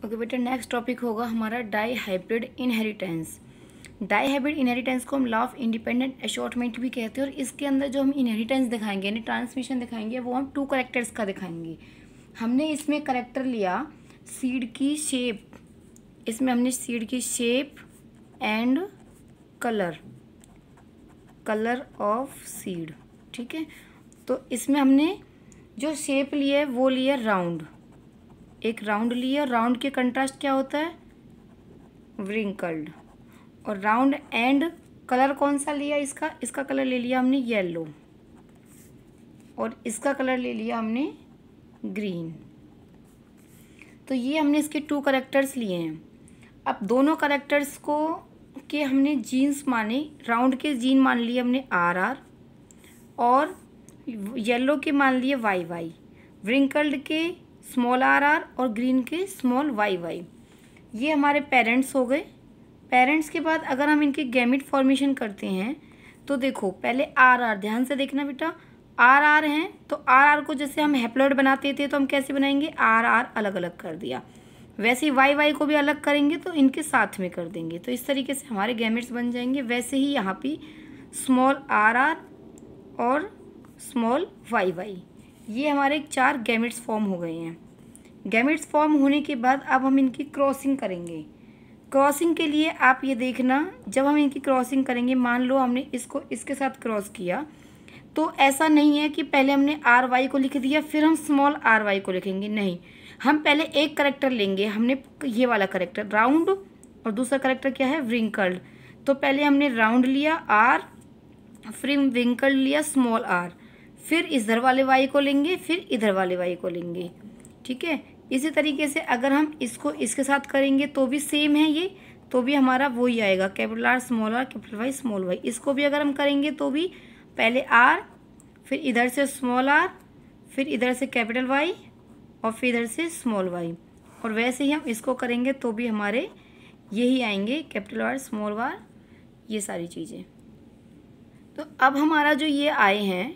Okay बेटा, next topic होगा हमारा dihybrid inheritance. Dihybrid inheritance को हम लॉ ऑफ इंडिपेंडेंट अशॉर्टमेंट भी कहते हैं। और इसके अंदर जो हम इनहेरिटेंस दिखाएंगे यानी ट्रांसमिशन दिखाएंगे वो हम 2 करेक्टर्स का दिखाएंगे। हमने इसमें करेक्टर लिया सीड की शेप, इसमें हमने सीड की shape and colour of seed. ठीक है, तो इसमें हमने जो शेप लिया है वो लिया राउंड, एक राउंड लिया। राउंड के कंट्रास्ट क्या होता है? व्रिंकल्ड। और राउंड एंड कलर कौन सा लिया? इसका कलर ले लिया हमने येलो, और इसका कलर ले लिया हमने ग्रीन। तो ये हमने इसके 2 करेक्टर्स लिए हैं। अब दोनों करेक्टर्स को के हमने जीन्स माने, राउंड के जीन मान लिए हमने RR, और येलो के मान लिए YY, व्रिंकल्ड के स्मॉल RR और ग्रीन के स्मॉल YY। ये हमारे पेरेंट्स हो गए। पेरेंट्स के बाद अगर हम इनके गैमेट फॉर्मेशन करते हैं तो देखो पहले RR, ध्यान से देखना बेटा, RR हैं तो RR को जैसे हम हैप्लॉइड बनाते थे तो हम कैसे बनाएंगे? RR अलग अलग कर दिया, वैसे ही YY को भी अलग करेंगे तो इनके साथ में कर देंगे, तो इस तरीके से हमारे गैमेट्स बन जाएंगे। वैसे ही यहाँ पे स्मॉल RR और स्मॉल YY, ये हमारे 4 गैमेट्स फॉर्म हो गए हैं। गैमेट्स फॉर्म होने के बाद अब हम इनकी क्रॉसिंग करेंगे। क्रॉसिंग के लिए आप ये देखना, जब हम इनकी क्रॉसिंग करेंगे, मान लो हमने इसको इसके साथ क्रॉस किया, तो ऐसा नहीं है कि पहले हमने RY को लिख दिया फिर हम स्मॉल RY को लिखेंगे, नहीं, हम पहले एक करेक्टर लेंगे। हमने ये वाला करेक्टर राउंड और दूसरा करेक्टर क्या है? व्रिंकल्ड। तो पहले हमने राउंड लिया R, फिर व्रिंकल्ड लिया स्मॉल R, फिर इधर वाले Y को लेंगे, फिर इधर वाले Y को लेंगे। ठीक है, इसी तरीके से अगर हम इसको इसके साथ करेंगे तो भी सेम है ये, तो भी हमारा वो ही आएगा, capital R small R capital Y small Y। इसको भी अगर हम करेंगे तो भी पहले R, फिर इधर से स्मॉल R, फिर इधर से कैपिटल Y और फिर इधर से स्मॉल y। और वैसे ही हम इसको करेंगे तो भी हमारे यही आएंगे, कैपिटल R स्मॉल r, ये सारी चीज़ें। तो अब हमारा जो ये आए हैं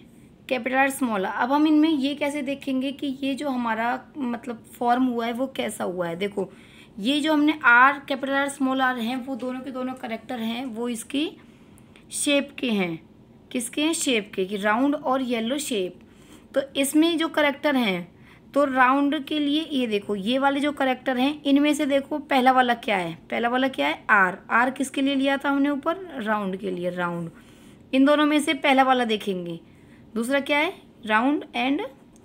कैपिटल R स्मॉल r, अब हम इनमें ये कैसे देखेंगे कि ये जो हमारा मतलब फॉर्म हुआ है वो कैसा हुआ है। देखो ये जो हमने R capital R small r हैं वो दोनों के दोनों करेक्टर हैं, वो इसकी शेप के हैं। किसके हैं? शेप के, कि राउंड और येलो शेप। तो इसमें जो करेक्टर हैं तो राउंड के लिए ये देखो, ये वाले जो करेक्टर हैं इनमें से देखो पहला वाला क्या है? पहला वाला क्या है? R किसके लिए लिया था हमने ऊपर? राउंड के लिए, राउंड। इन दोनों में से पहला वाला देखेंगे। दूसरा क्या है? Round and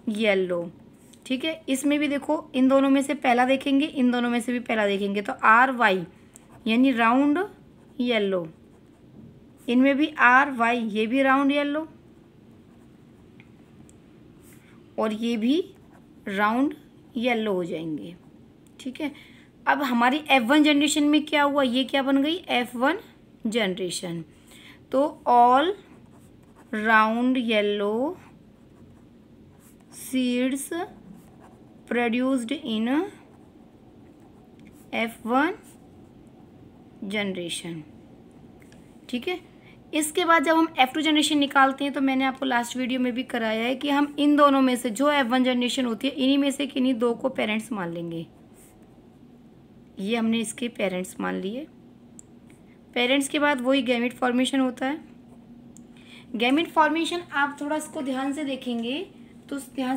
yellow. ठीक है, इसमें भी देखो इन दोनों में से पहला देखेंगे, इन दोनों में से भी पहला देखेंगे, तो RY यानी राउंड येलो। इनमें भी RY, ये भी राउंड येलो, और ये भी राउंड येलो हो जाएंगे। ठीक है, अब हमारी F1 जनरेशन में क्या हुआ? ये क्या बन गई? F1 generation. तो all round yellow seeds produced in F1 generation. ठीक है, इसके बाद जब हम F2 जनरेशन निकालते हैं तो मैंने आपको लास्ट वीडियो में भी कराया है कि हम इन दोनों में से जो F1 जनरेशन होती है इन्हीं में से किन्हीं 2 को पेरेंट्स मान लेंगे। ये हमने इसके पेरेंट्स मान लिए। पेरेंट्स के बाद वही गैमेट फॉर्मेशन होता है। गैमेट फॉर्मेशन आप थोड़ा इसको ध्यान से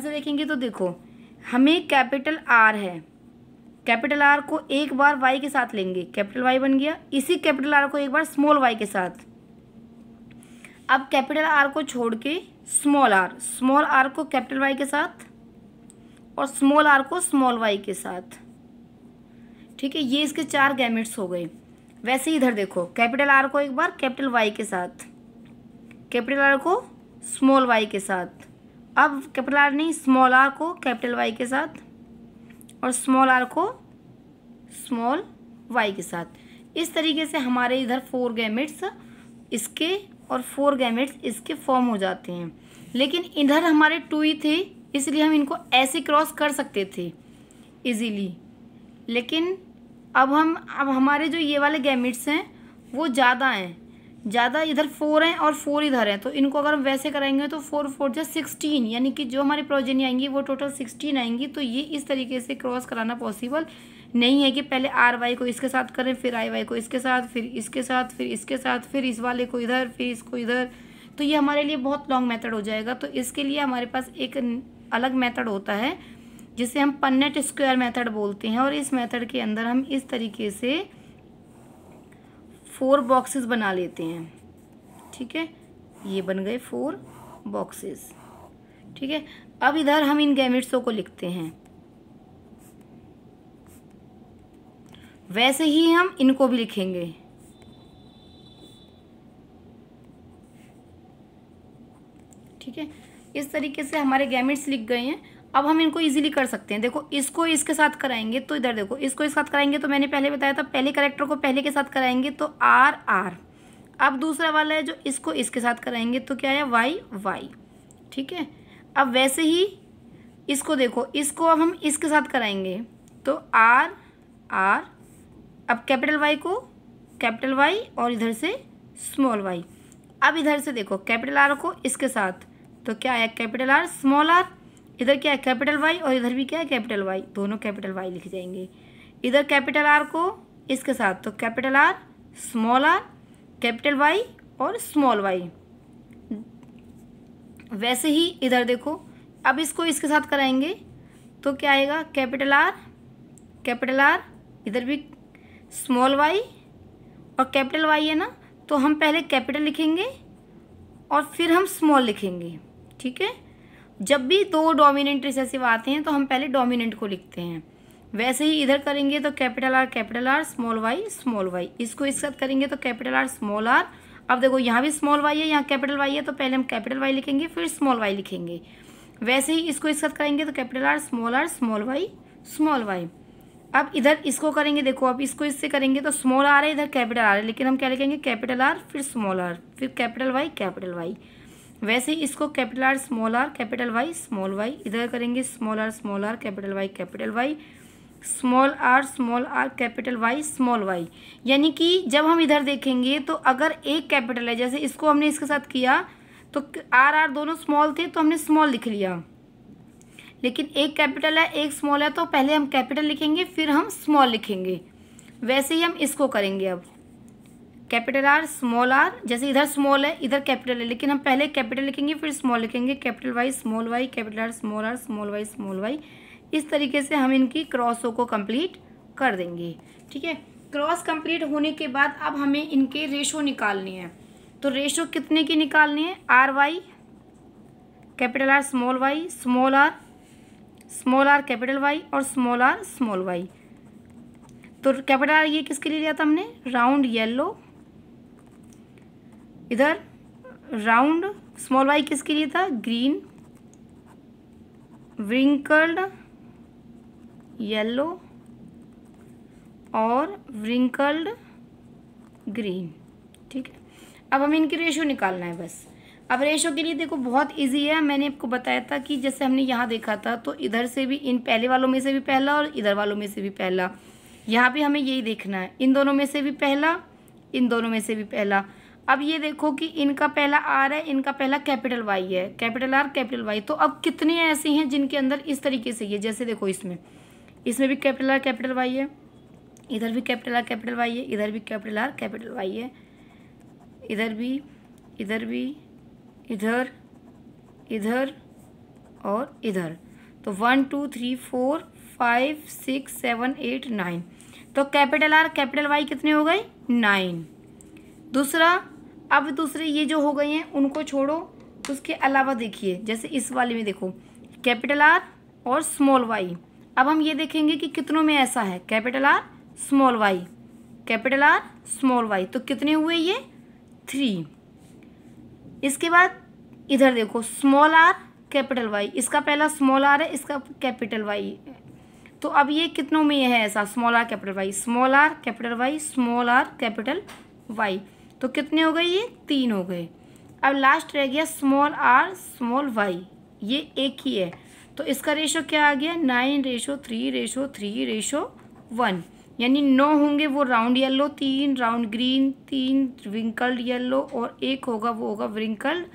देखेंगे तो देखो हमें कैपिटल R है, कैपिटल R को एक बार Y के साथ लेंगे, कैपिटल Y बन गया। इसी कैपिटल R को एक बार स्मॉल y के साथ। अब कैपिटल R को छोड़ के स्मॉल r को कैपिटल Y के साथ और स्मॉल r को स्मॉल y के साथ। ठीक है, ये इसके 4 गैमेट्स हो गए। वैसे ही इधर देखो, कैपिटल R को एक बार कैपिटल Y के साथ, कैपिटल R को स्मॉल y के साथ, अब कैपिटल R नहीं स्मॉल r को कैपिटल Y के साथ और स्मॉल r को स्मॉल y के साथ। इस तरीके से हमारे इधर 4 गैमेट्स इसके और 4 गैमेट्स इसके फॉर्म हो जाते हैं। लेकिन इधर हमारे 2 ही थे, इसलिए हम इनको ऐसे क्रॉस कर सकते थे इजीली। लेकिन अब हमारे जो ये वाले गैमेट्स हैं वो ज़्यादा हैं, ज़्यादा इधर 4 हैं और 4 इधर हैं, तो इनको अगर हम वैसे कराएंगे तो 4 4 जा 16, यानी कि जो हमारी प्रोजेनी आएंगी वो टोटल 16 आएंगी। तो ये इस तरीके से क्रॉस कराना पॉसिबल नहीं है कि पहले आर वाई को इसके साथ करें, फिर आई वाई को इसके साथ, फिर इसके साथ, फिर इसके साथ, फिर इस वाले को इधर, फिर इसको इधर। तो ये हमारे लिए बहुत लॉन्ग मेथड हो जाएगा। तो इसके लिए हमारे पास एक अलग मेथड होता है जिसे हम पन्नेट स्क्वायर मेथड बोलते हैं, और इस मेथड के अंदर हम इस तरीके से 4 बॉक्सेस बना लेते हैं। ठीक है, ये बन गए 4 बॉक्सेस। ठीक है, अब इधर हम इन गैमेट्सों को लिखते हैं, वैसे ही हम इनको भी लिखेंगे। ठीक है, इस तरीके से हमारे गैमेट्स लिख गए हैं। अब हम इनको इजीली कर सकते हैं। देखो, इसको इसके साथ कराएंगे तो इधर देखो, इसको इसके साथ कराएंगे तो मैंने पहले बताया था पहले कैरेक्टर को पहले के साथ कराएंगे तो आर आर। अब दूसरा वाला है जो इसको इसके साथ कराएंगे तो क्या है वाई वाई। ठीक है, अब वैसे ही इसको देखो, इसको अब हम इसके साथ कराएंगे तो आर आर। अब कैपिटल वाई को कैपिटल वाई और इधर से स्मॉल वाई। अब इधर से देखो कैपिटल आर को इसके साथ तो क्या है कैपिटल आर स्मॉल आर। इधर क्या है कैपिटल वाई और इधर भी क्या है कैपिटल वाई, दोनों कैपिटल वाई लिख जाएंगे। इधर कैपिटल आर को इसके साथ तो capital r small r capital y और स्मॉल वाई। वैसे ही इधर देखो, अब इसको इसके साथ कराएंगे तो क्या आएगा कैपिटल आर इधर भी स्मॉल वाई और कैपिटल वाई है ना, तो हम पहले कैपिटल लिखेंगे और फिर हम स्मॉल लिखेंगे। ठीक है, जब भी 2 डोमिनेंट रिसेसिव आते हैं तो हम पहले डोमिनेंट को लिखते हैं। वैसे ही इधर करेंगे तो कैपिटल आर स्मॉल वाई। इसको इस साथ करेंगे तो कैपिटल आर स्मॉल आर। अब देखो यहाँ भी स्मॉल वाई है, यहाँ कैपिटल वाई है, तो पहले हम कैपिटल वाई लिखेंगे फिर स्मॉल वाई लिखेंगे। वैसे ही इसको इस साथ करेंगे तो कैपिटल आर स्मॉल वाई। अब इधर इसको करेंगे, देखो अब इसको इससे करेंगे तो स्मॉल आर है, इधर कैपिटल आर है, लेकिन हम क्या लिखेंगे कैपिटल आर फिर स्मॉल आर फिर कैपिटल वाई। वैसे ही इसको कैपिटल आर स्मॉल वाई। इधर करेंगे small r capital y small r capital y small y. यानी कि जब हम इधर देखेंगे तो अगर एक कैपिटल है, जैसे इसको हमने इसके साथ किया तो आर दोनों स्मॉल थे तो हमने स्मॉल लिख लिया, लेकिन एक कैपिटल है एक स्मॉल है तो पहले हम कैपिटल लिखेंगे फिर हम स्मॉल लिखेंगे। वैसे ही हम इसको करेंगे। अब कैपिटल आर स्मॉल आर, जैसे इधर स्मॉल है इधर कैपिटल है, लेकिन हम पहले कैपिटल लिखेंगे फिर स्मॉल लिखेंगे। Capital y capital r small y. इस तरीके से हम इनकी क्रॉसों को कंप्लीट कर देंगे। ठीक है, क्रॉस कंप्लीट होने के बाद अब हमें इनके रेशो निकालने हैं। तो रेशो कितने की निकालनी है, r y capital r small r capital y और स्मॉल वाई। तो कैपिटल आर ये किसके लिए लिया था हमने, राउंड येलो। इधर राउंड स्मॉल वाई किसके लिए था, ग्रीन व्रिंकल्ड येलो और व्रिंकल्ड ग्रीन। ठीक है, अब हमें इनकी रेशो निकालना है बस। अब रेशो के लिए देखो बहुत इजी है, मैंने आपको बताया था कि जैसे हमने यहाँ देखा था तो इधर से भी इन पहले वालों में से भी पहला और इधर वालों में से भी पहला, यहाँ भी हमें यही देखना है, इन दोनों में से भी पहला इन दोनों में से भी पहला। अब ये देखो कि इनका पहला आर है, इनका पहला कैपिटल वाई है, कैपिटल आर कैपिटल वाई। तो अब कितने ऐसे हैं जिनके अंदर इस तरीके से ये, जैसे देखो इसमें भी कैपिटल आर कैपिटल वाई है, इधर भी कैपिटल आर कैपिटल वाई है, इधर भी कैपिटल आर कैपिटल वाई है, इधर भी इधर और इधर। तो 1 2 3 4 5 6 7 8 9। तो कैपिटल आर कैपिटल वाई कितने हो गए, 9। अब दूसरे ये जो हो गए हैं उनको छोड़ो, उसके अलावा देखिए जैसे इस वाले में देखो कैपिटल आर और स्मॉल वाई। अब हम ये देखेंगे कि कितनों में ऐसा है, capital r small y capital r small y. तो कितने हुए ये, 3। इसके बाद इधर देखो स्मॉल आर कैपिटल वाई, इसका पहला स्मॉल आर है, इसका कैपिटल वाई। तो अब ये कितनों में है ऐसा, small r capital y small r capital y small r capital y. तो कितने हो गए, ये 3 हो गए। अब लास्ट रह गया स्मॉल आर स्मॉल वाई, ये एक ही है। तो इसका रेशो क्या आ गया, 9:3:3:1। यानी 9 होंगे वो round yellow, 3 round green, 3 wrinkled yellow और 1 होगा वो होगा विंकल्ड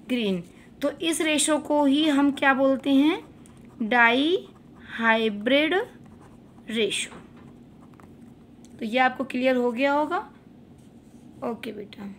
ग्रीन। तो इस रेशो को ही हम क्या बोलते हैं, डाई हाइब्रिड रेशो। तो ये आपको क्लियर हो गया होगा। ओके बेटा।